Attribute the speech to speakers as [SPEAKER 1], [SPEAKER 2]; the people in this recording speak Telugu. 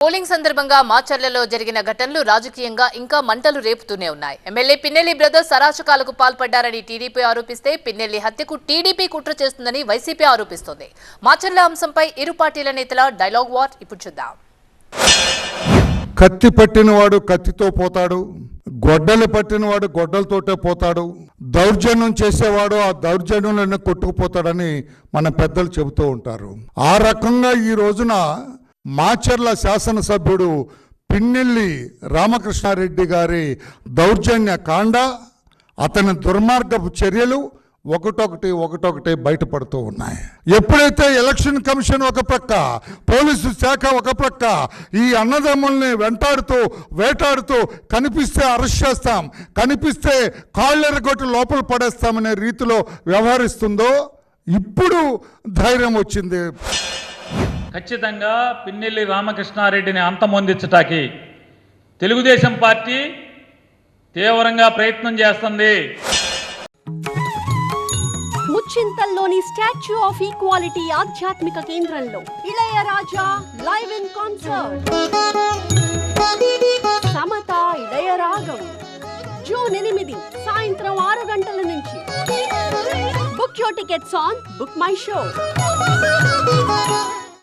[SPEAKER 1] పోలింగ్ సందర్భంగా మాచర్లలో జరిగిన ఘటనలు రాజకీయంగా ఇంకా మంటలు రేపుతూనే ఉన్నాయి. ఎమ్మెల్యే పిన్నెల్లి బ్రదర్స్ అరాచకాలకు పాల్పడ్డారని టీడీపీ ఆరోపిస్తే పిన్నెల్లి హత్యకు టీడీపీ కుట్ర చేస్తుందని వైసీపీ ఆరోపిస్తోంది. మాచర్ల అంశంపై ఇరు పార్టీల నేతల డైలాగ్ వార్ ఇప్పుడు చూద్దాం.
[SPEAKER 2] కత్తి పట్టినవాడు కత్తితో పోతాడు, గొడ్డలు పట్టినవాడు గొడ్డలతోటే పోతాడు, దౌర్జన్యం చేసేవాడు ఆ దౌర్జన్యంలోనే కొట్టుకుపోతాడని మన పెద్దలు చెబుతూ ఉంటారు. ఆ రకంగా ఈ రోజున మాచర్ల శాసనసభ్యుడు పిన్నెల్లి రామకృష్ణారెడ్డి గారి దౌర్జన్య కాండ, అతని దుర్మార్గపు చర్యలు ఒకటొకటి బయటపడుతూ ఉన్నాయి. ఎప్పుడైతే ఎలక్షన్ కమిషన్ ఒక ప్రక్క, పోలీసు శాఖ ఒక ప్రక్క ఈ అన్నదమ్ముల్ని వేటాడుతూ కనిపిస్తే అరెస్ట్ చేస్తాం, కనిపిస్తే కాళ్ళెరగొట్టి లోపల పడేస్తామనే రీతిలో వ్యవహరిస్తుందో ఇప్పుడు ధైర్యం వచ్చింది.
[SPEAKER 3] ఖచ్చితంగా పిన్నెల్లి రామకృష్ణారెడ్డిని అంతమొందించటానికి తెలుగుదేశం పార్టీ తీవ్రంగా ప్రయత్నం చేస్తుంది.
[SPEAKER 4] ముచ్చింతల్లోని స్టాచ్యూ ఆఫ్ ఈక్వాలిటీ ఆధ్యాత్మిక కేంద్రంలో Ilaiyaraaja live in concert. Samata ఇళయరాగం June 8 సాయంత్రం 6 గంటల నుంచి. Book your tickets on book my show.